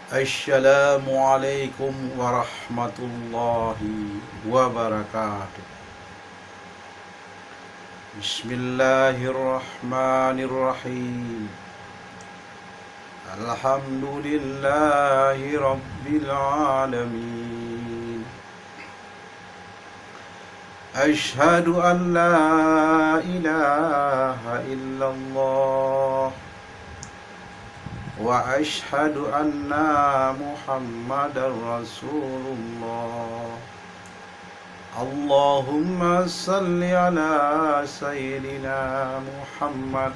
Assalamualaikum warahmatullahi wabarakatuh. Bismillahirrahmanirrahim. Alhamdulillahi rabbil alamin. Ashhadu an la ilaha illallah wa ashhadu anna Muhammadar Rasulullah. Allahumma salli ala sayyidina Muhammad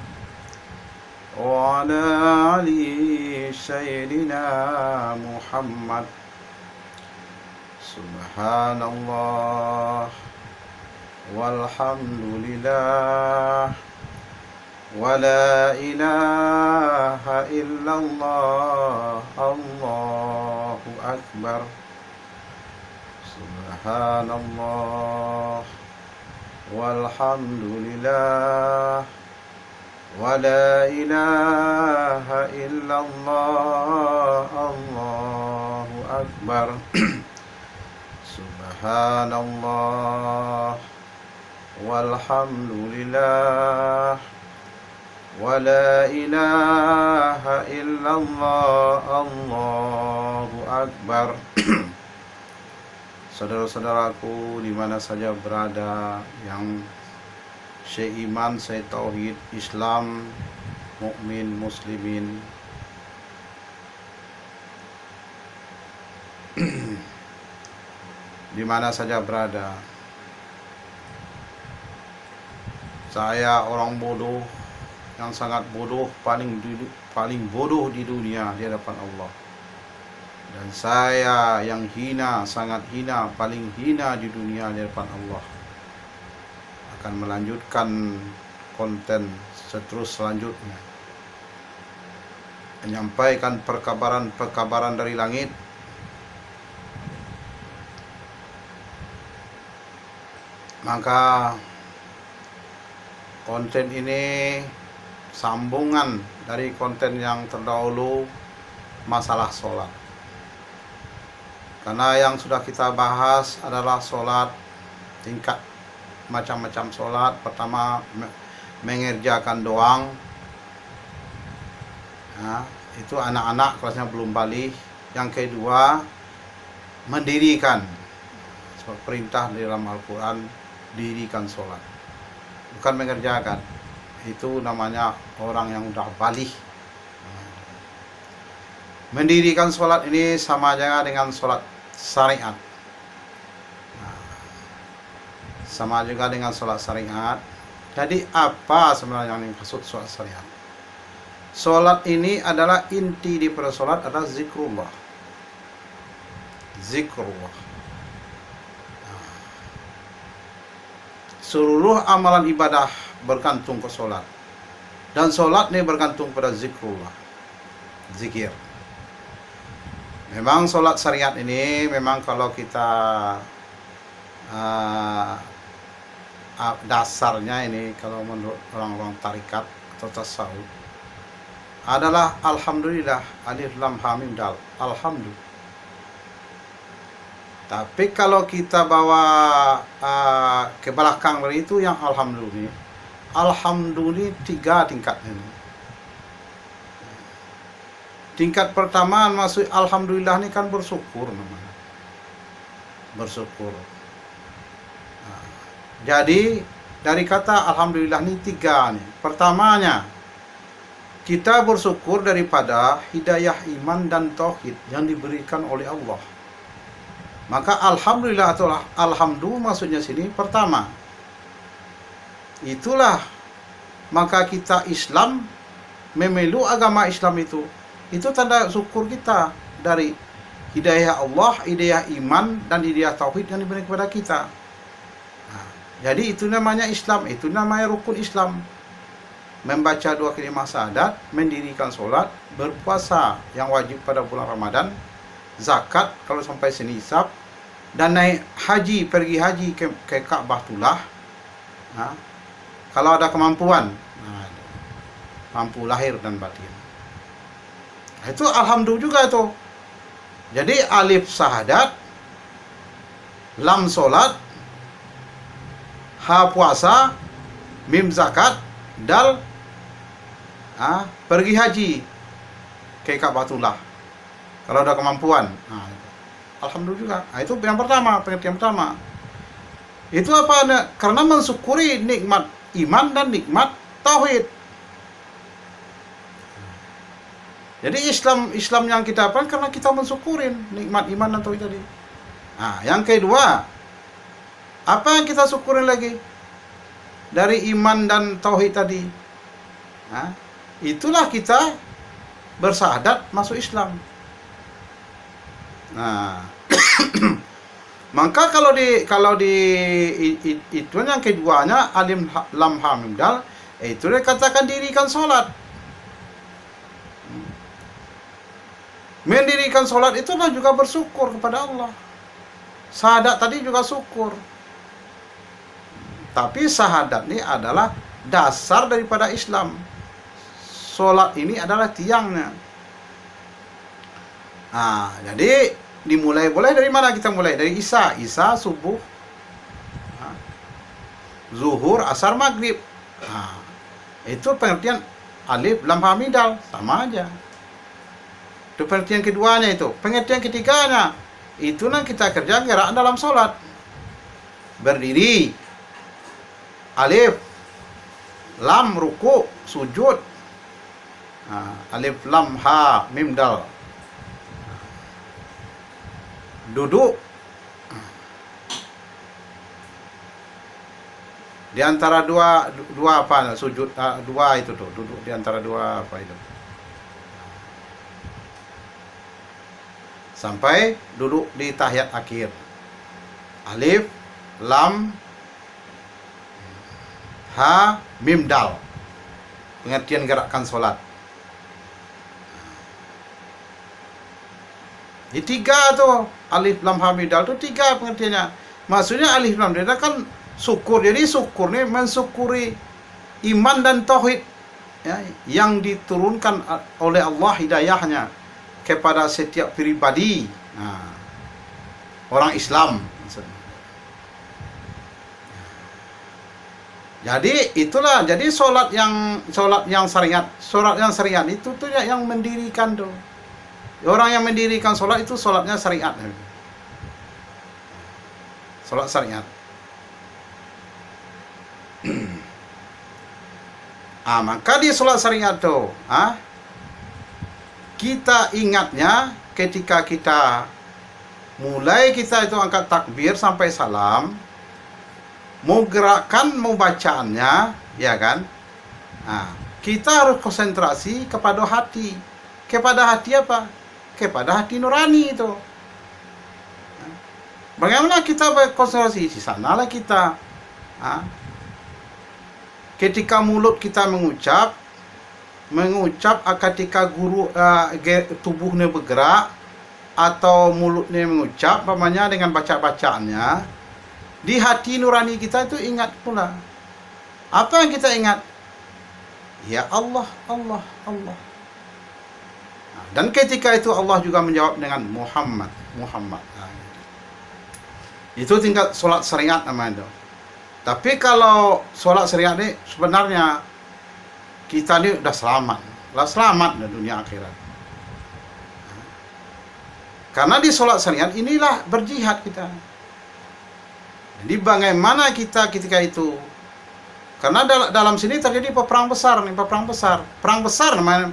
wa ala ali sayyidina Muhammad. Subhanallah walhamdulillah wa la ilaha illallah. Allahu akbar. Subhanallah walhamdulillah wa la ilaha illallah. Allahu akbar. Subhanallah walhamdulillah wa la ilaha illallah. Allahu akbar. Saudara-saudaraku di mana saja berada, yang seiman, setauhid, Islam, mukmin, muslimin, di mana saja berada. Saya orang bodoh, yang sangat bodoh, paling bodoh di dunia di hadapan Allah. Dan saya yang hina, sangat hina, paling hina di dunia di hadapan Allah, akan melanjutkan konten selanjutnya, menyampaikan perkabaran dari langit. Maka konten ini sambungan dari konten yang terdahulu, masalah sholat. Karena yang sudah kita bahas adalah sholat, tingkat macam-macam sholat. Pertama, mengerjakan doang, nah, itu anak-anak kelasnya belum balik. Yang kedua, mendirikan, seperti perintah di dalam Al-Quran, dirikan sholat, bukan mengerjakan. Itu namanya orang yang udah balik. Mendirikan sholat ini sama aja dengan sholat syariat. Sama juga dengan sholat syariat. Jadi apa sebenarnya yang dimaksud sholat syariat? Sholat ini adalah inti di pada sholat adalah zikrullah. Zikrullah. Seluruh amalan ibadah bergantung ke sholat. Dan sholat ini bergantung pada zikrullah. Zikir. Memang sholat syariat ini memang kalau kita dasarnya ini, kalau menurut orang-orang tarikat atau tasawuf, adalah alhamdulillah, alif lam ha mim dal, alhamdulillah. Tapi kalau kita bawa ke belakang dari itu, yang alhamdulillah, alhamdulillah 3 tingkat ini. Tingkat pertama masuk alhamdulillah ini kan bersyukur namanya. Bersyukur. Nah, jadi dari kata alhamdulillah ini 3 nih. Pertamanya, kita bersyukur daripada hidayah iman dan tauhid yang diberikan oleh Allah. Maka alhamdulillah atau alhamdulillah maksudnya sini pertama. Itulah maka kita Islam, memeluk agama Islam itu tanda syukur kita dari hidayah Allah, hidayah iman, dan hidayah tauhid yang diberikan kepada kita. Nah, jadi itu namanya Islam, itu namanya rukun Islam. Membaca 2 kalimat syahadat, mendirikan sholat, berpuasa yang wajib pada bulan Ramadan, zakat kalau sampai senisab, dan naik haji, pergi haji ke Ka'batullah. Nah, kalau ada kemampuan, mampu lahir dan batin. Itu alhamdulillah juga itu. Jadi alif syahadat, lam solat, ha puasa, mim zakat, dal pergi haji ke Ka'batullah kalau ada kemampuan. Alhamdulillah. Itu yang pertama, pengertian pertama. Itu apa? Karena mensyukuri nikmat iman dan nikmat tauhid. Jadi Islam yang kita apa? Karena kita mensyukurin nikmat iman dan tauhid tadi. Yang kedua, apa yang kita syukurin lagi dari iman dan tauhid tadi? Itulah kita bersyahadat masuk Islam. Maka kalau di itu yang keduanya alim lam ha mim dal, itu dikatakan dirikan sholat. Mendirikan sholat itulah juga bersyukur kepada Allah. Syahadat tadi juga syukur. Tapi syahadat ini adalah dasar daripada Islam. Sholat ini adalah tiangnya. Jadi dimulai dari mana kita mulai? Dari Isya, subuh, zuhur, asar, maghrib. Itu pengertian alif lam ha mim dal, sama aja. Itu pengertian keduanya itu. Pengertian ketiganya, itu yang kita kerja gerak dalam sholat. Berdiri, alif, lam, ruku, sujud. Alif lam ha mim dal. Duduk. Di antara dua apa? Sujud dua itu tuh, duduk di antara dua apa itu? Sampai duduk di tahiyat akhir. Alif, lam, ha, mim, dal. Pengertian gerakan sholat. Di tiga tuh, alif, lam, ha, mim, dal tuh tiga pengertiannya. Maksudnya alif, lam, dal kan syukur. Jadi syukur nih mensyukuri iman dan tauhid yang diturunkan oleh Allah hidayahnya kepada setiap pribadi orang Islam. Jadi itulah, jadi sholat yang syariat itu tuh yang mendirikan tuh. Orang yang mendirikan sholat itu sholatnya syariat. Sholat syariat. Maka di sholat syariat tuh, kita ingatnya ketika kita mulai kita itu angkat takbir sampai salam, mau gerakan, mau bacaannya, ya kan? Kita harus konsentrasi kepada hati. Kepada hati apa? Kepada hati nurani itu. Bagaimana kita berkonsentrasi? Di sanalah kita. Ketika mulut kita mengucap ketika tubuhnya bergerak atau mulutnya mengucap, namanya dengan bacaannya, di hati nurani kita itu ingat pula. Apa yang kita ingat? Ya Allah, Allah, Allah. Dan ketika itu Allah juga menjawab dengan Muhammad, Muhammad. Itu tingkat sholat syariat namanya itu. Tapi kalau sholat syariat ini sebenarnya kita ini udah selamat di dunia akhirat. Karena di sholat syariat inilah berjihad kita. Jadi bagaimana kita ketika itu? Karena dalam sini terjadi perang besar namanya.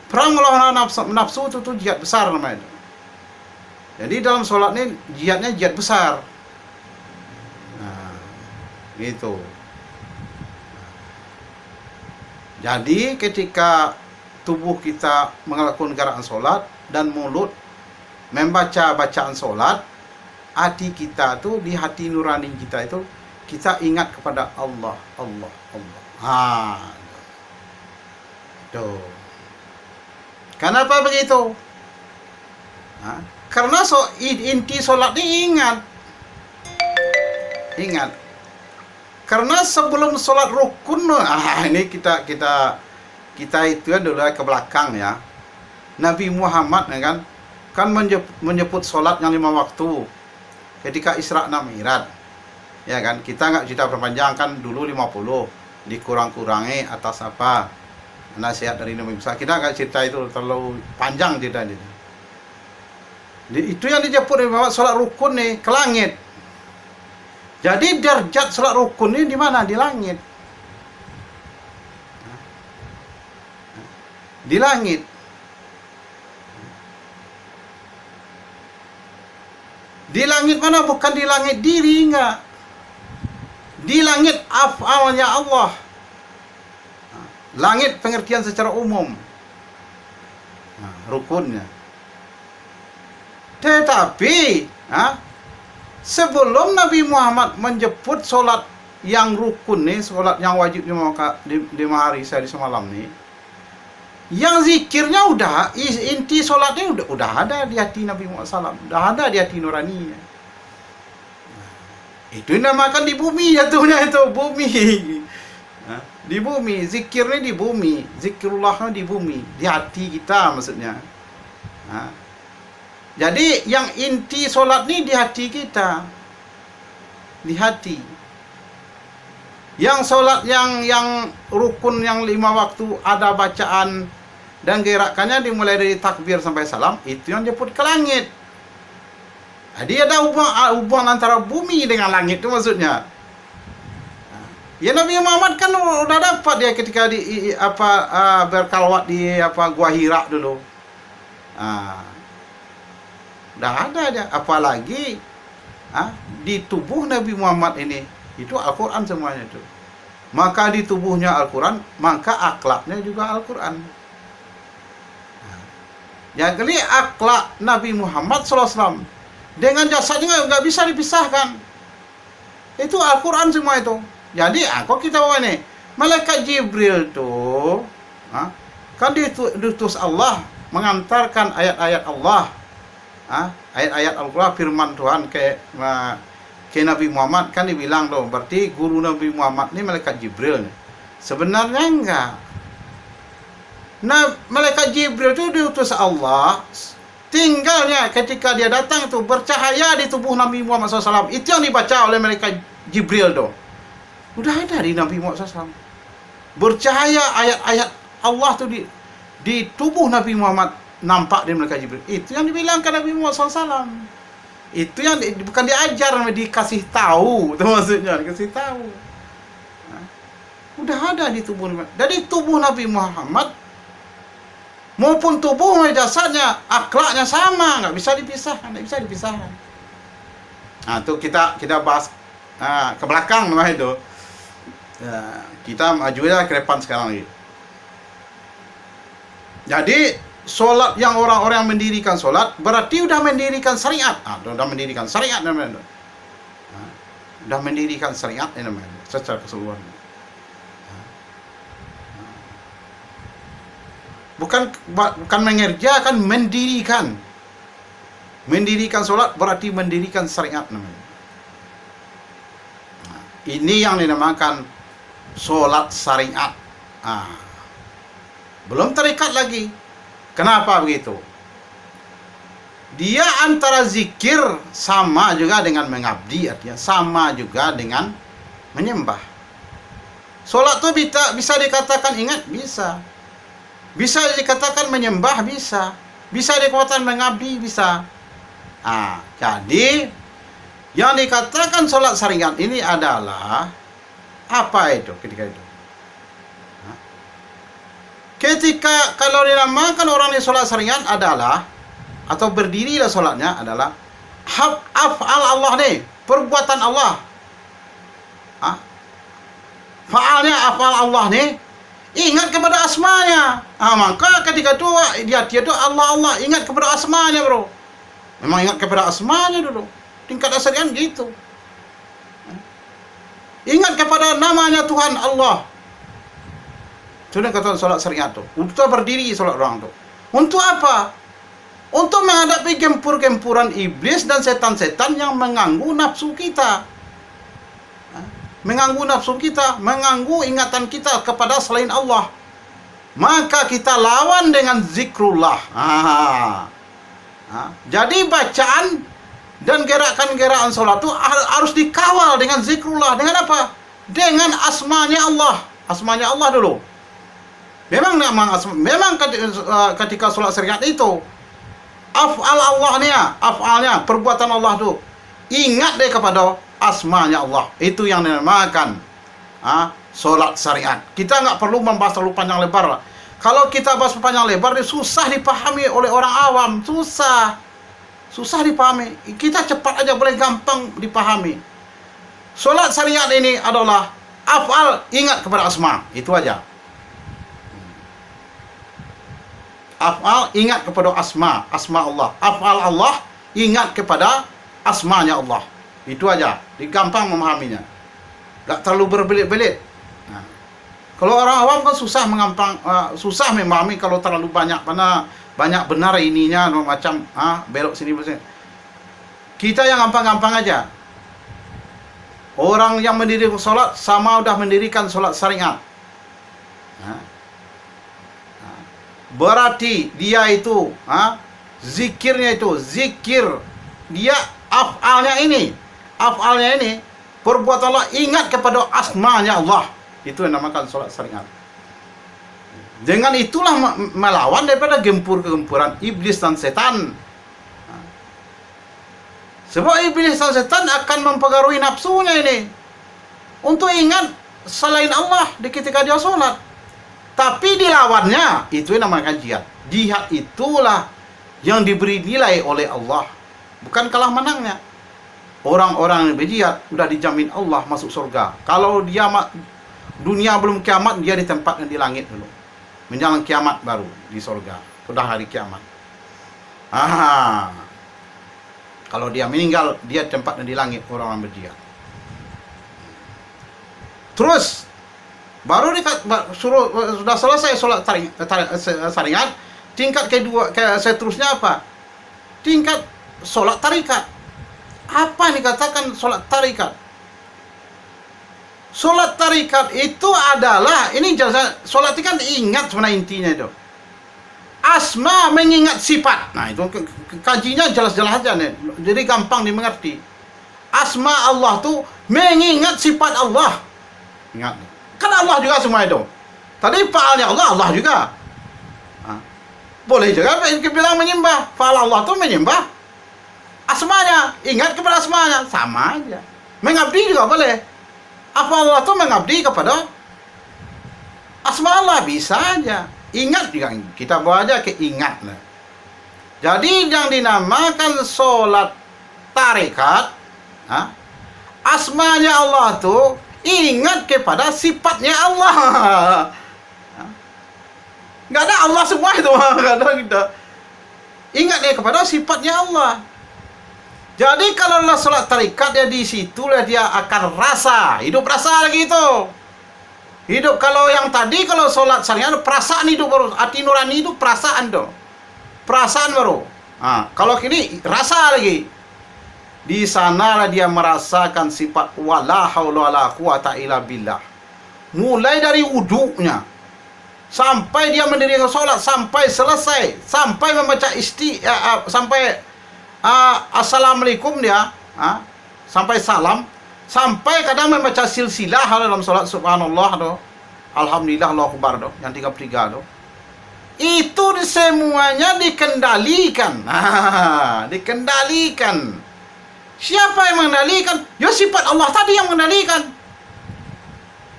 Perang melawan nafsu itu jihad besar namanya. Jadi dalam sholat ini jihadnya jihad besar. Gitu. Jadi ketika tubuh kita melakukan gerakan sholat dan mulut membaca bacaan sholat, hati kita tuh, di hati nurani kita itu kita ingat kepada Allah, Allah, Allah. Tuh. Kenapa begitu? Karena inti sholat ini ingat. Karena sebelum sholat rukun, ini kita itu dulu ke belakang ya. Nabi Muhammad kan, kan menyebut sholat yang 5 waktu ketika Isra dan Mi'raj. Ya kan, kita nggak cerita perpanjang, kan dulu 50, dikurang-kurangi atas apa? Nasihat dari Nabi Musa. Kita nggak cerita itu terlalu panjang ceritanya. Itu yang dijemput bahwa sholat rukun nih ke langit. Jadi derajat sholat rukun ini di mana? Di langit. Di langit. Di langit mana? Bukan di langit diri, enggak. Di langit af'alnya Allah. Langit pengertian secara umum. Rukunnya. Tetapi sebelum Nabi Muhammad menjemput sholat yang rukun nih, sholat yang wajib di hari sehari semalam nih, yang zikirnya udah, inti sholatnya udah ada di hati Nabi Muhammad SAW, udah ada di hati nuraninya. Itu dinamakan di bumi jatuhnya, itu bumi. Di bumi, zikirnya di bumi, zikrullahnya di bumi, di hati kita maksudnya. Jadi yang inti sholat ini di hati kita, di hati. Yang sholat yang rukun yang 5 waktu ada bacaan dan gerakannya dimulai dari takbir sampai salam, itu yang disebut ke langit. Jadi ada hubungan antara bumi dengan langit itu maksudnya. Ya Nabi Muhammad kan udah dapat dia ketika berkalwat di Gua Hira dulu. Udah ada aja, apalagi di tubuh Nabi Muhammad ini itu Al-Quran semuanya itu. Maka di tubuhnya Al-Quran, maka akhlaknya juga Al-Quran. Jadi akhlak Nabi Muhammad SAW dengan jasadnya nggak bisa dipisahkan. Itu Al-Quran semua itu. Jadi kok kita bawa nih, malaikat Jibril tuh kan diutus Allah mengantarkan ayat-ayat Allah. Ayat-ayat Al-Quran, firman Tuhan ke Nabi Muhammad, kan dibilang loh, berarti guru Nabi Muhammad ini malaikat Jibril nih. Sebenarnya enggak. Nah, malaikat Jibril itu diutus Allah, tinggalnya ketika dia datang itu bercahaya di tubuh Nabi Muhammad SAW. Itu yang dibaca oleh malaikat Jibril tuh. Udah ada di Nabi Muhammad SAW. Bercahaya ayat-ayat Allah tuh di tubuh Nabi Muhammad, nampak di malaikat Jibril. Itu yang dibilangkan Nabi Muhammad SAW. Itu yang bukan diajar, dikasih tahu. Itu maksudnya, dikasih tahu. Udah ada di tubuh Nabi. Dari tubuh Nabi Muhammad maupun tubuh jasadnya, akhlaknya sama, nggak bisa dipisahkan, nggak bisa dipisahkan. Itu kita bahas ke belakang namanya itu. Kita maju ya ke depan sekarang lagi. Jadi sholat yang orang-orang yang mendirikan sholat berarti udah mendirikan syariat. Udah mendirikan syariat namanya. Udah mendirikan syariat namanya secara keseluruhan. Bukan mengerjakan, mendirikan. Mendirikan sholat berarti mendirikan syariat namanya. Ini yang dinamakan sholat syariat. Belum terikat lagi. Kenapa begitu? Dia antara zikir sama juga dengan mengabdi, artinya sama juga dengan menyembah. Sholat itu bisa dikatakan ingat, bisa. Bisa dikatakan menyembah, bisa. Bisa dikatakan mengabdi, bisa. Jadi yang dikatakan sholat syariat ini adalah apa itu ketika itu? Ketika kalau dinamakan orang yang sholat syariat adalah, atau berdirilah sholatnya adalah af'al Allah nih, perbuatan Allah. Fa'alnya af'al Allah nih, ingat kepada asmanya. Maka ketika itu dia tuh Allah, ingat kepada asmanya bro. Memang ingat kepada asmanya dulu. Tingkat dasarnya gitu. Ingat kepada namanya Tuhan Allah. Sudah kata sholat syariat tuh. Untuk berdiri sholat orang tuh. Untuk apa? Untuk menghadapi gempur-gempuran iblis dan setan-setan yang mengganggu nafsu kita. Mengganggu nafsu kita, mengganggu ingatan kita kepada selain Allah. Maka kita lawan dengan zikrullah. Jadi bacaan dan gerakan-gerakan sholat itu harus dikawal dengan zikrullah. Dengan apa? Dengan asmanya Allah. Asmanya Allah dulu. Memang ketika sholat syariat itu af'alnya, perbuatan Allah itu ingat deh kepada asmanya Allah. Itu yang dinamakan sholat syariat. Kita nggak perlu membahas terlalu panjang lebar lah. Kalau kita bahas panjang lebar, dia susah dipahami oleh orang awam. Susah dipahami. Kita cepat aja, boleh gampang dipahami. Sholat syariat ini adalah af'al, ingat kepada asma. Itu aja. Af'al, ingat kepada asma Allah. Af'al Allah, ingat kepada asmanya Allah. Itu aja. Gampang memahaminya. Gak terlalu berbelit-belit. Kalau orang awam kan susah memahami kalau terlalu banyak benar ininya, macam belok sini. Kita yang gampang-gampang aja. Orang yang mendirikan sholat sama udah mendirikan sholat syariat. Berarti dia itu zikirnya itu zikir, dia af'alnya ini perbuatan Allah, ingat kepada asmanya Allah. Itu yang namakan sholat syariat. Dengan itulah melawan daripada gempur-gempuran iblis dan setan. Sebab iblis dan setan akan mempengaruhi nafsunya ini untuk ingat selain Allah di ketika dia sholat. Tapi dilawannya, itu yang namakan jihad. Jihad itulah yang diberi nilai oleh Allah, bukan kalah menangnya. Orang-orang yang berjihad sudah dijamin Allah masuk surga. Kalau dia dunia belum kiamat, dia ditempatkan di langit dulu. Menjelang kiamat baru di surga. Sudah hari kiamat. Kalau dia meninggal, dia tempatnya di langit, orang berjihad. Terus baru sudah selesai sholat syariat, tingkat kedua, seterusnya apa? Tingkat sholat tarikat. Apa yang dikatakan sholat tarikat? Sholat tarikat itu adalah, ini sholat itu kan ingat sebenarnya intinya itu. Asma mengingat sifat. Nah itu kajinya jelas-jelas aja nih. Jadi gampang dimengerti. Asma Allah tuh mengingat sifat Allah. Ingat. Kan Allah juga semua itu. Tadi fa'alnya Allah juga. Boleh juga bilang menyembah. Fa'al Allah tuh menyembah asmanya. Ingat kepada asmanya. Sama aja. Mengabdi juga boleh. Apa Allah itu mengabdi kepada asma Allah, bisa aja. Ingat juga, kita bawa aja ke ingat. Jadi yang dinamakan sholat tarikat, asmanya Allah itu ingat kepada sifatnya Allah. Nggak ada Allah semua itu, nggak ada kita. Ingat dia kepada sifatnya Allah. Jadi kalau sholat tarikat, dia di situlah dia akan rasa, hidup rasa lagi itu. Hidup kalau yang tadi, kalau sholat syariat perasaan hidup baru, hati nurani itu perasaan tuh. Perasaan baru. Kalau kini rasa lagi. Di sanalah dia merasakan sifat wala haula wala quwata illa billah. Mulai dari wudhunya sampai dia mendirikan sholat, sampai selesai, sampai membaca sampai assalamualaikum dia, sampai salam, sampai kadang membaca silsilah dalam sholat subhanallah do, alhamdulillah, Allahu akbar do, yang 33 do. Itu semuanya dikendalikan. Dikendalikan. Siapa yang mengendalikan? Ya sifat Allah tadi yang mengendalikan.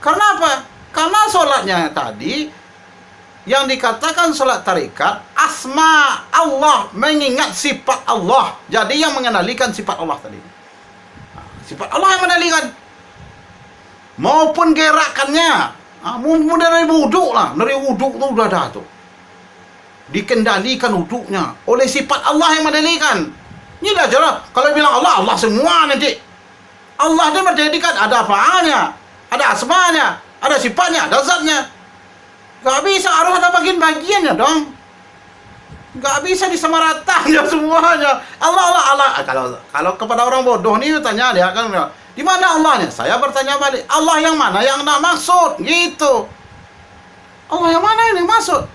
Karena apa? Karena sholatnya tadi yang dikatakan sholat tarikat, asma Allah, mengingat sifat Allah. Jadi yang mengendalikan sifat Allah tadi. Sifat Allah yang mengendalikan. Maupun gerakannya. Mungkin dari wudhu lah. Dari wudhu itu sudah ada tuh. Dikendalikan wudhunya oleh sifat Allah yang mengendalikan. Ini dah jelas. Kalau bilang Allah, Allah semua nanti. Allah itu menjadikan ada fa'alnya, ada asmanya, ada sifatnya, ada zatnya. Gak bisa, harus ada bagian-bagiannya dong. Gak bisa disamaratakan semuanya. Allah. Kalau kepada orang bodoh nih tanya dia kan, di mana Allahnya? Saya bertanya balik, Allah yang mana yang nak maksud? Gitu. Allah yang mana ini maksud?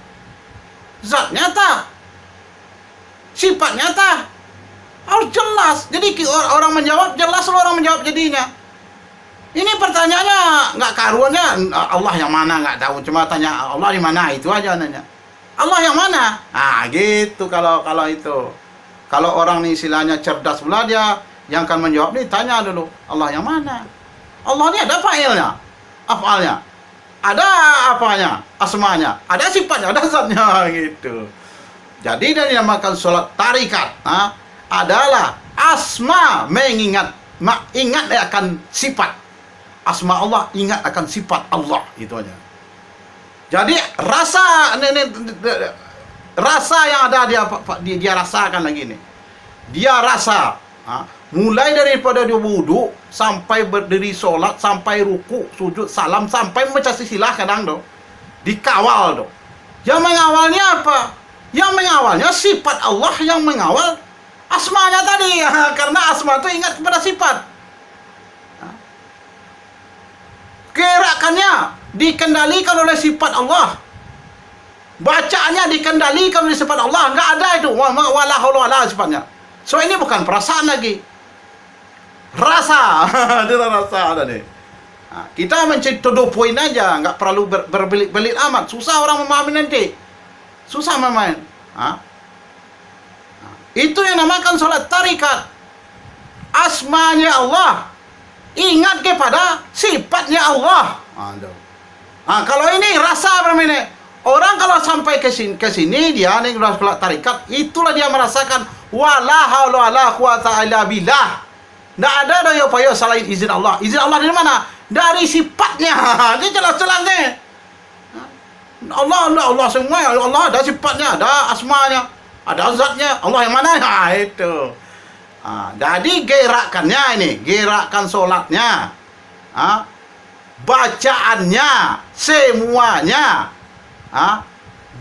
Zatnya tak? sifat nyata. Harus jelas. Jadi orang menjawab, jelas orang menjawab jadinya. Ini pertanyaannya nggak karuannya, Allah yang mana nggak tahu. Cuma tanya Allah di mana, itu aja nanya. Allah yang mana? Ah gitu kalau itu. Kalau orang nih istilahnya cerdas pula dia yang akan menjawab nih tanya dulu Allah yang mana? Allah ini ada fa'ilnya, af'alnya, ada apanya, asmanya, ada sifatnya, ada zatnya gitu. Jadi yang dinamakan sholat tarikat adalah asma mengingat, ingat akan sifat asma Allah, ingat akan sifat Allah, itu aja. Jadi rasa yang ada dia rasakan lagi nih. Dia rasa mulai daripada dia wudu sampai berdiri sholat, sampai ruku, sujud, salam, sampai membaca silah kadang tuh dikawal tuh. Yang mengawalnya apa? Yang mengawalnya sifat Allah yang mengawal asmanya tadi. Karena asma itu ingat kepada sifat. Gerakannya dikendalikan oleh sifat Allah. Bacaannya dikendalikan oleh sifat Allah. Enggak ada itu wala haula wala sifatnya. So ini bukan perasaan lagi. Rasa. Itu rasa ada nih. Kita mencari to the point aja, enggak perlu berbelit-belit amat. Susah orang memahami nanti. Susah memahami. Itu yang namakan sholat tarikat. Asmanya Allah, ingat kepada sifatnya Allah. Kalau ini rasa bermain. Orang kalau sampai ke sini dia nih sudah sholat tarikat, itulah dia merasakan wala haula wala quwata illa billah. Tidak ada daya upaya selain izin Allah. Izin Allah dari mana? Dari sifatnya. Dia jelas-jelas nih. Allah semua, Allah ada sifatnya, ada asmanya, ada zatnya. Allah yang mana? Itu. Jadi gerakannya ini, gerakan sholatnya, bacaannya, semuanya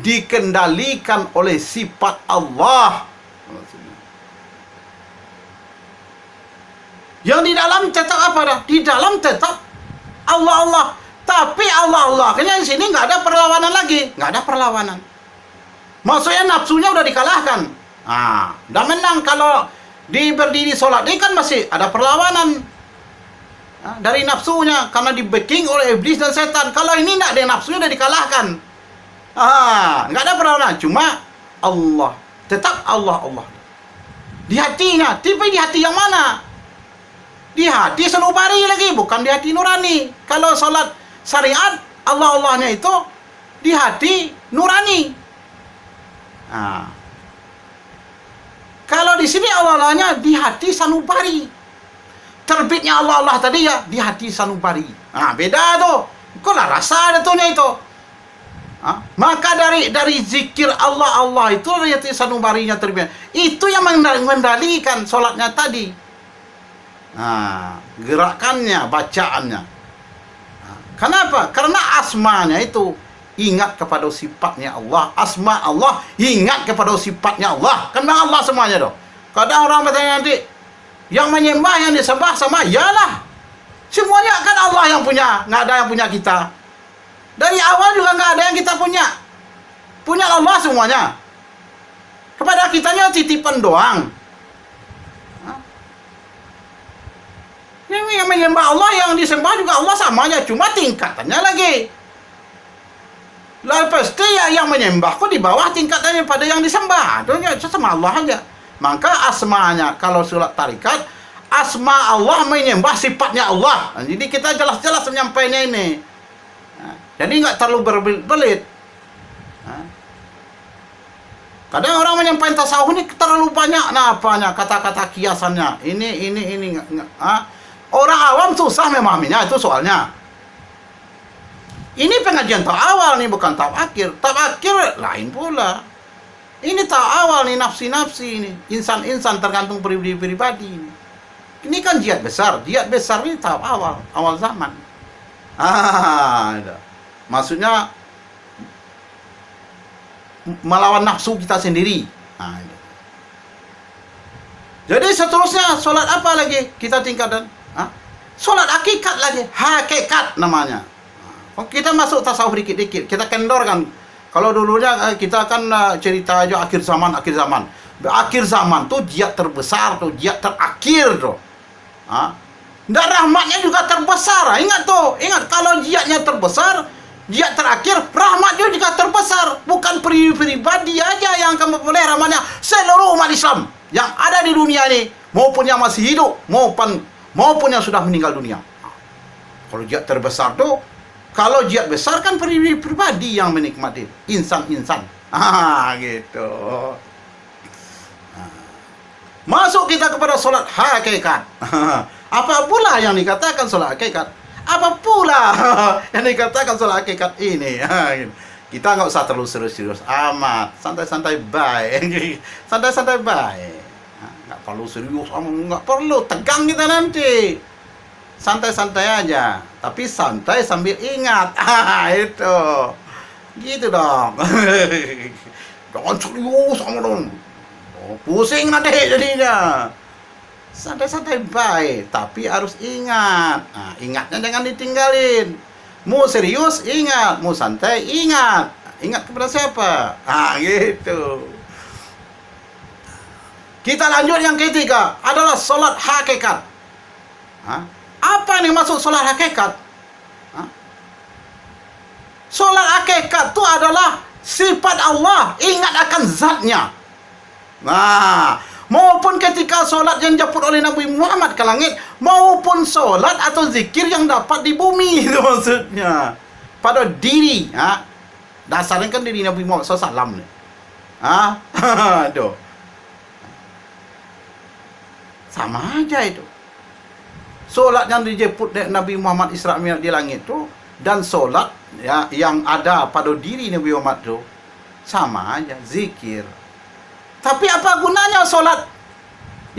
dikendalikan oleh sifat Allah. Yang di dalam tetap apa dah? Di dalam tetap Allah. Tapi Allah kayaknya di sini nggak ada perlawanan lagi, nggak ada perlawanan. Maksudnya nafsunya udah dikalahkan. Udah menang. Kalau berdiri sholat ini kan masih ada perlawanan dari nafsunya karena di backing oleh iblis dan setan. Kalau ini nggak ada, nafsunya udah dikalahkan. Nggak ada perlawanan. Cuma Allah tetap Allah di hatinya. Tapi di hati yang mana? Di hati sanubari lagi, bukan di hati nurani. Kalau sholat syariat Allahnya itu di hati nurani. Kalau di sini Allahnya di hati sanubari. Terbitnya Allah tadi ya di hati sanubari. Beda tuh. Kok lah rasa ada tuhnya itu. Maka dari zikir Allah itu dari hati sanubarinya terbit. Itu yang mengendalikan sholatnya tadi. Gerakannya, bacaannya. Kenapa? Karena asmanya itu ingat kepada sifatnya Allah. Asma Allah ingat kepada sifatnya Allah. Kan Allah semuanya dong. Kadang orang bertanya nanti, yang menyembah, yang disembah sama, yalah. Semuanya kan Allah yang punya, nggak ada yang punya kita. Dari awal juga nggak ada yang kita punya. Punya Allah semuanya. Kepada kitanya titipan doang. Yang menyembah Allah, yang disembah juga Allah samanya, cuma tingkatannya lagi. Lalu pasti yang menyembah kok di bawah tingkatannya pada yang disembah. Itu sama Allah aja. Maka asmanya, kalau sholat tarikat, asma Allah menyembah sifatnya Allah. Jadi kita jelas-jelas menyampaikannya ini. Jadi nggak terlalu berbelit. Kadang orang menyampaikan tasawuf ini terlalu banyak apanya, kata-kata kiasannya. Ini. Orang awam susah memahaminya, itu soalnya. Ini pengajian tahap awal nih, bukan tahap akhir. Tahap akhir lain pula. Ini tahap awal nih, nafsi-nafsi ini. Insan-insan tergantung pribadi-pribadi ini. Ini kan jihad besar. Jihad besar ini tahap awal zaman. Maksudnya melawan nafsu kita sendiri. Jadi seterusnya sholat apa lagi kita tingkatkan? Sholat hakikat lagi, hakikat namanya. Kita masuk tasawuf dikit-dikit, kita kendorkan Kalau dulunya kita kan cerita aja akhir zaman. Akhir zaman tuh jihad terbesar tuh, jihad terakhir tuh. Dan rahmatnya juga terbesar. Ingat tuh, kalau jihadnya terbesar, jihad terakhir, rahmatnya juga terbesar. Bukan pribadi aja yang akan memperoleh rahmatnya, seluruh umat Islam yang ada di dunia ini, maupun yang masih hidup, maupun yang sudah meninggal dunia. Kalau jihad terbesar tuh, kalau jihad besar kan pribadi yang menikmati, insan-insan. Gitu. Masuk kita kepada solat hakikat. Apa pula yang dikatakan solat hakikat? Apa pula yang dikatakan solat hakikat ini? Kita nggak usah terlalu serius-serius amat, santai-santai baik, santai-santai baik. Nggak perlu serius, nggak perlu tegang kita nanti. Santai-santai aja, tapi santai sambil ingat. Itu, gitu dong. Jangan serius sama dong. Pusing nanti jadinya. Santai-santai baik, tapi harus ingat. Ingatnya jangan ditinggalin. Mau serius ingat, mau santai ingat. Ingat kepada siapa? Gitu. Kita lanjut yang ketiga, adalah sholat hakikat. Apa yang maksud sholat hakikat? Sholat hakikat itu adalah sifat Allah, ingat akan zatnya. Maupun ketika sholat yang dijemput oleh Nabi Muhammad ke langit, maupun sholat atau zikir yang dapat di bumi, itu maksudnya. Pada diri, dasarnya kan diri Nabi Muhammad SAW. Aduh. Sama aja itu. Solat yang dijemput Nabi Muhammad Isra Mi'raj di langit itu, dan solat yang ada pada diri Nabi Muhammad itu sama aja, zikir. Tapi apa gunanya solat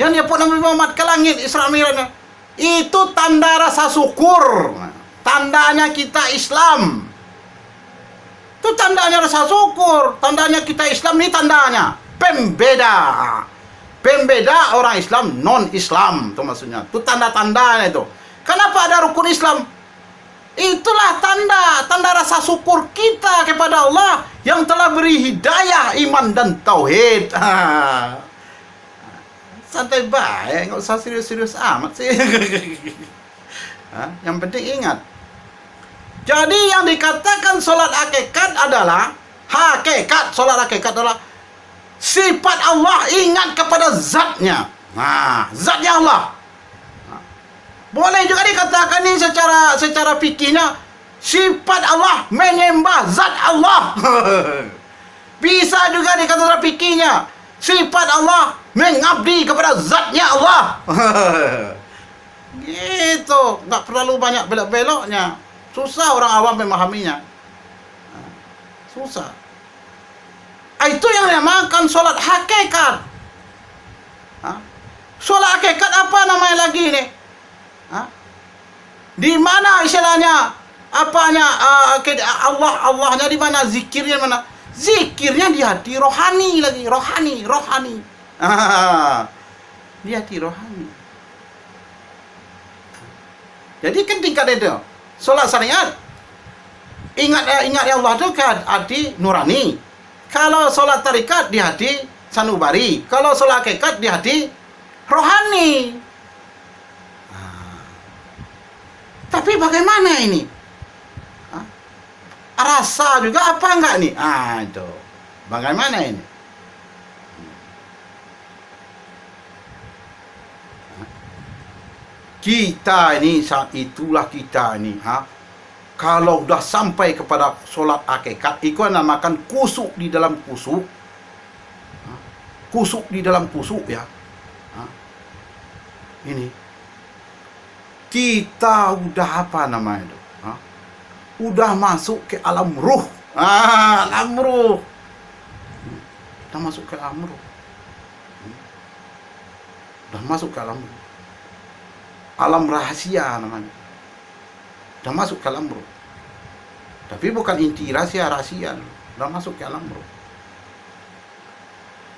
yang dijemput Nabi Muhammad ke langit Isra Mi'raj? Itu tanda rasa syukur, tandanya kita Islam. Itu tandanya rasa syukur, tandanya kita Islam, ini tandanya pembeda orang Islam non-Islam, itu maksudnya. Itu tanda-tandanya itu. Kenapa ada rukun Islam? Itulah tanda rasa syukur kita kepada Allah yang telah beri hidayah iman dan tauhid. Santai baik, nggak usah serius-serius amat sih. Yang penting ingat. Jadi yang dikatakan sholat hakikat adalah sholat hakikat adalah sifat Allah, ingat kepada zatnya. Zatnya Allah. Boleh juga dikatakan ini secara fikihnya, sifat Allah menyembah zat Allah. Bisa juga dikatakan secara fikihnya, sifat Allah mengabdi kepada zatnya Allah. Gitu, nggak perlu banyak belok-beloknya. Susah orang awam memahaminya. Susah. Itu yang dinamakan sholat hakikat. Sholat hakikat apa namanya lagi ini? Di mana istilahnya? Apanya? Allahnya di mana? Zikirnya mana? Zikirnya di hati rohani lagi, rohani. Di hati rohani. Jadi kan tingkat itu. Sholat syariat, ingat ya Allah itu ke hati nurani. Kalau sholat tarikat di hati sanubari. Kalau sholat hakikat di hati rohani. Tapi bagaimana ini? Rasa juga apa enggak nih? Itu. Bagaimana ini? Kita ini, saat itulah kita ini. Kalau udah sampai kepada sholat hakikat, itu namakan kusuk di dalam kusuk. Kusuk di dalam kusuk ya. Ini. Kita udah apa namanya itu? Udah masuk ke alam ruh. Alam ruh. Udah masuk ke alam ruh. Udah masuk ke alam ruh. Alam rahasia namanya. Udah masuk ke alam ruh. Tapi bukan inti rahasia. Udah masuk ke alam ruh.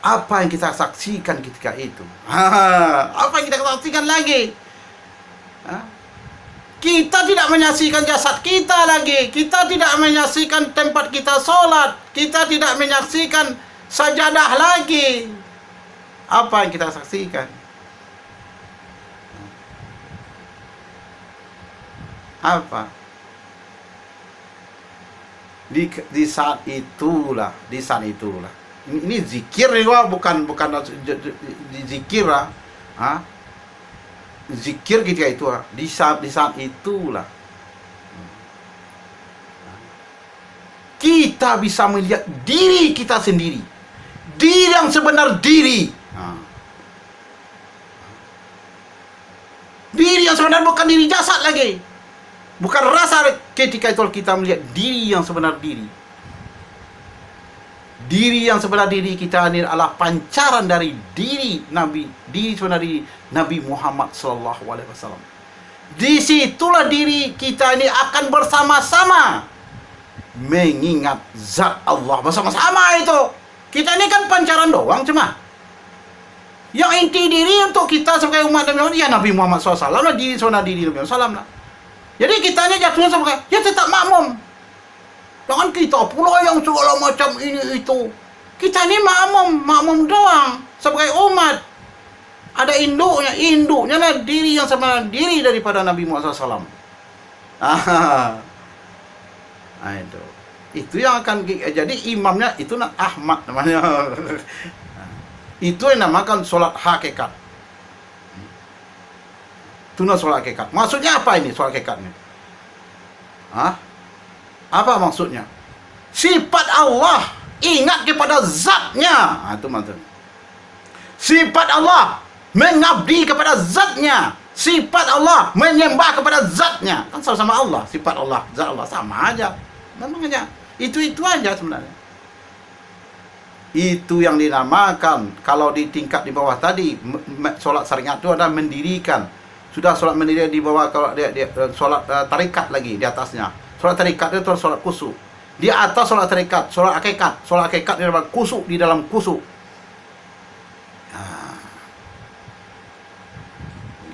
Apa yang kita saksikan ketika itu? Apa yang kita saksikan lagi? Kita tidak menyaksikan jasad kita lagi. Kita tidak menyaksikan tempat kita sholat. Kita tidak menyaksikan sajadah lagi. Apa yang kita saksikan? Apa? Di saat itulah, ini zikir ya, bukan di zikir lah. Zikir ketika itu di saat itulah kita bisa melihat diri kita sendiri, diri yang sebenar diri. Diri yang sebenar, bukan diri jasad lagi, bukan rasa. Ketika itu kita melihat diri yang sebenar diri. Diri yang sebenar diri kita ini adalah pancaran dari diri Nabi, diri sebenar diri Nabi Muhammad SAW. Disitulah diri kita ini akan bersama-sama mengingat zat Allah bersama-sama itu. Kita ini kan pancaran doang cuma. Yang inti diri untuk kita sebagai umat Nabi Muhammad, ya Nabi Muhammad SAW lah, diri sebenar diri Nabi Muhammad SAW lah. Jadi kita ini jatuhnya sebagai, ya tetap makmum. Jangan kita pula yang segala macam ini itu. Kita ini makmum doang sebagai umat. Ada induknya lah diri yang sama diri daripada Nabi Muhammad SAW. Itu yang akan jadi imamnya itu Ahmad namanya. Itu yang namakan solat hakikat. Tuna solat hakikat. Maksudnya apa ini solat hakikatnya? Apa maksudnya? Sifat Allah, ingat kepada zatnya. Itu maksudnya. Sifat Allah, mengabdi kepada zatnya. Sifat Allah, menyembah kepada zatnya. Kan sama-sama Allah. Sifat Allah, zat Allah sama aja. Memang aja. Itu aja sebenarnya. Itu yang dinamakan, kalau di tingkat di bawah tadi, solat syariat itu ada mendirikan. Sudah solat mendirikan di bawah, kalau dia solat tarikat lagi di atasnya. Solat tarikat itu solat kusuk. Di atas solat tarikat, solat hakikat. Solat hakikat di dalam kusuk,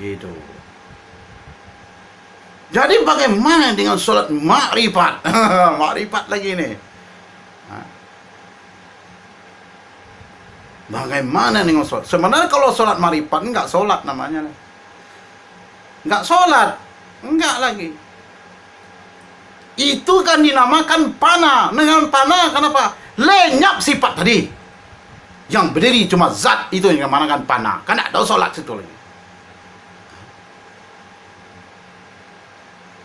Gitu. Jadi bagaimana dengan solat makrifat? Makrifat lagi nih. Bagaimana dengan solat? Sebenarnya kalau solat makrifat enggak solat namanya. Enggak solat. Enggak lagi. Itu kan dinamakan pana. Dengan pana kenapa? Lenyap sifat tadi. Yang berdiri cuma zat itu yang dinamakan pana. Kan ada solat situ lagi.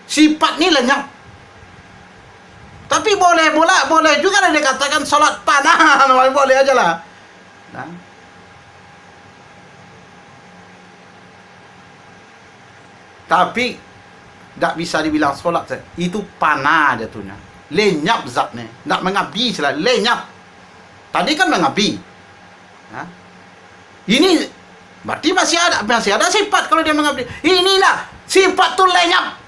Sifat ni lenyap. Tapi boleh juga dikatakan solat pana. Boleh aja lah. Tapi tak bisa dibilang solat. Itu panah jatuhnya. Lenyap zatnya. Tak mengabdi selalu. Lenyap. Tadi kan mengabdi. Ini berarti masih ada sifat kalau dia mengabdi. Inilah sifat tu lenyap.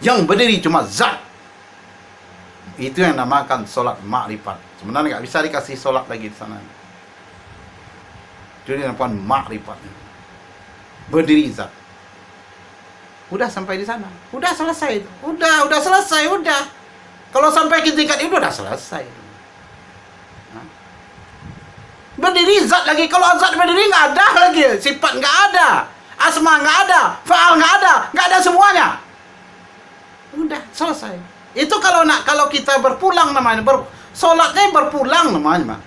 Yang berdiri cuma zat. Itu yang namakan solat makrifat. Sebenarnya tak bisa dikasih solat lagi di sana. Jadi nampak makrifat. Berdiri zat. Udah sampai di sana. Udah selesai itu. Udah selesai. Kalau sampai ke tingkat itu udah selesai. Berdiri zat lagi. Kalau zat berdiri nggak ada lagi. Sifat nggak ada. Asma nggak ada. Faal nggak ada. Nggak ada semuanya. Udah selesai. Itu kalau kita berpulang namanya. Solatnya berpulang namanya.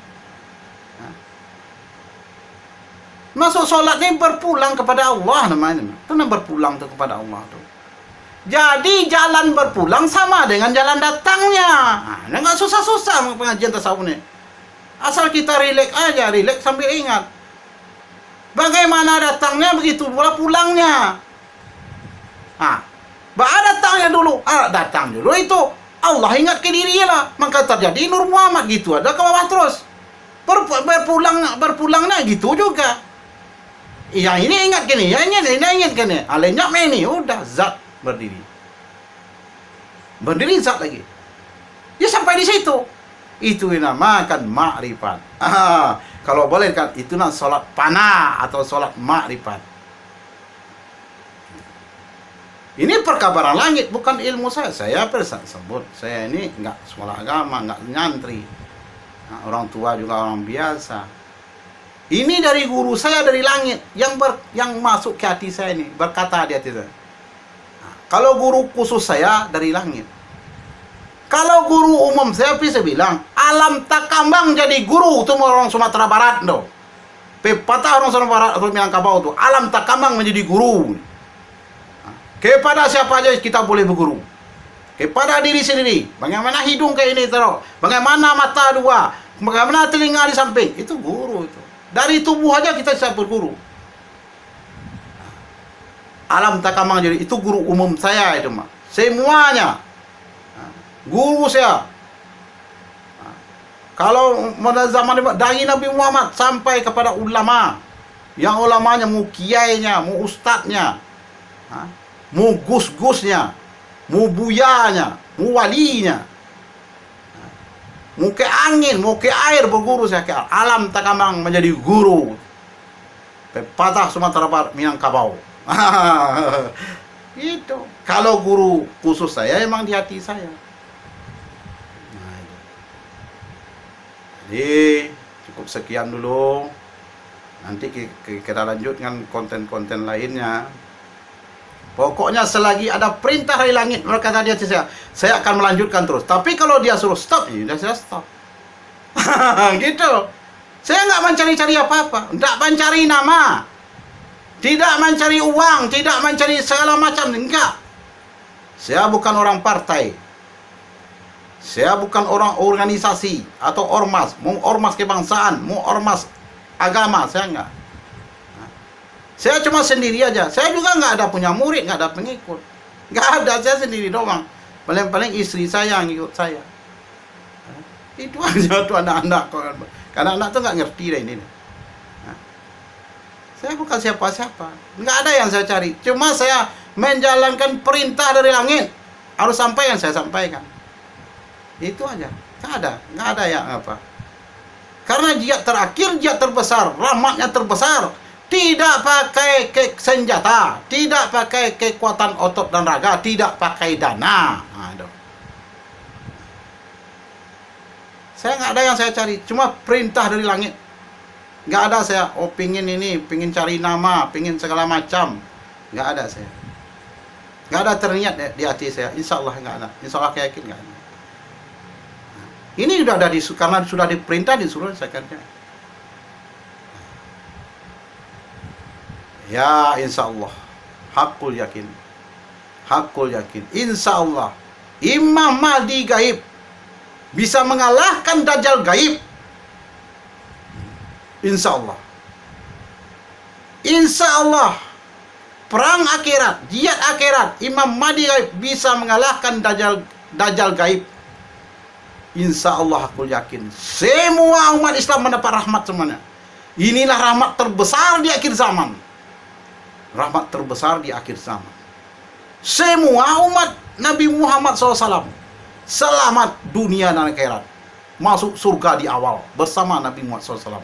Masuk solat ni berpulang kepada Allah namanya. Itu berpulang tu kepada Allah tu. Jadi jalan berpulang sama dengan jalan datangnya. Enggak susah-susah pengajian tasawuf ni. Asal kita relax aja, relax sambil ingat. Bagaimana datangnya begitu pula pulangnya. Datangnya dulu. Datang dulu itu Allah ingat ke diri lah. Maka terjadi Nur Muhammad gitu ada ke bawah terus. Berpulangnya gitu juga. Ya ini ingat gini, ya ini ingat gini. Lenyap ini, udah zat berdiri. Berdiri zat lagi. Ya sampai di situ. Itu dinamakan makrifat. Kalau boleh kan itu solat panah atau solat makrifat. Ini perkabaran langit, bukan ilmu saya. Saya sebut, saya ini nggak sekolah agama, nggak nyantri. Nah, orang tua juga orang biasa. Ini dari guru saya dari langit yang masuk ke hati saya ini, berkata di hati saya. Nah, kalau guru khusus saya dari langit. Kalau guru umum saya bisa bilang, alam takambang jadi guru itu orang Sumatera Barat do. Pepatah orang Sumatera Barat atau Minangkabau itu, alam takambang menjadi guru. Kepada siapa aja kita boleh berguru. Kepada diri sendiri. Bagaimana hidung kayak ini terus. Bagaimana mata dua. Bagaimana telinga di samping. Itu guru itu. Dari tubuh aja kita bisa berguru. Alam takamang jadi itu guru umum saya itu mah. Semuanya. Guru saya. Kalau pada zaman dari Nabi Muhammad sampai kepada ulama. Yang ulamanya mau kiainya, mau ustadznya. Mau gus-gusnya, mau buyanya, mau walinya, mau ke angin, mau ke air berguru saya ke alam takamang menjadi guru. Pepatah Sumatera Barat Minangkabau. Itu kalau guru khusus saya emang di hati saya. Nah, jadi cukup sekian dulu. Nanti kita lanjutkan konten-konten lainnya. Pokoknya selagi ada perintah dari langit, berkata dia saya akan melanjutkan terus. Tapi kalau dia suruh stop, ya saya stop. Gitu. Saya nggak mencari-cari apa-apa, nggak mencari nama, tidak mencari uang, tidak mencari segala macam, enggak. Saya bukan orang partai, saya bukan orang organisasi atau ormas, mau ormas kebangsaan, mau ormas agama, saya enggak. Saya cuma sendiri aja. Saya juga nggak ada punya murid, nggak ada pengikut. Nggak ada, saya sendiri doang. Paling-paling istri saya yang ikut saya. Itu aja tuh anak-anak. Karena anak tuh nggak ngerti deh ini. Saya bukan siapa-siapa. Nggak ada yang saya cari. Cuma saya menjalankan perintah dari langit. Harus sampai yang saya sampaikan. Itu aja. Nggak ada yang apa. Karena jihad terakhir, jihad terbesar, rahmatnya terbesar. Tidak pakai senjata, tidak pakai kekuatan otot dan raga, tidak pakai dana. Aduh. Saya nggak ada yang saya cari, cuma perintah dari langit. Nggak ada saya, pingin ini, pingin cari nama, pingin segala macam. Nggak ada saya. Nggak ada terniat di hati saya, insya Allah nggak ada. Insya Allah yakin nggak ada. Ini sudah ada karena sudah diperintah disuruh saya kerja. Ya insya Allah hakul yakin, insya Allah Imam Mahdi gaib, bisa mengalahkan Dajjal gaib, insya Allah perang akhirat, jihad akhirat, Imam Mahdi gaib bisa mengalahkan Dajjal gaib, insya Allah hakul yakin. Semua umat Islam mendapat rahmat semuanya. Inilah rahmat terbesar di akhir zaman. Rahmat terbesar di akhir zaman. Semua umat Nabi Muhammad SAW selamat dunia dan akhirat, masuk surga di awal bersama Nabi Muhammad SAW.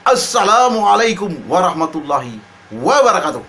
Assalamualaikum warahmatullahi wabarakatuh.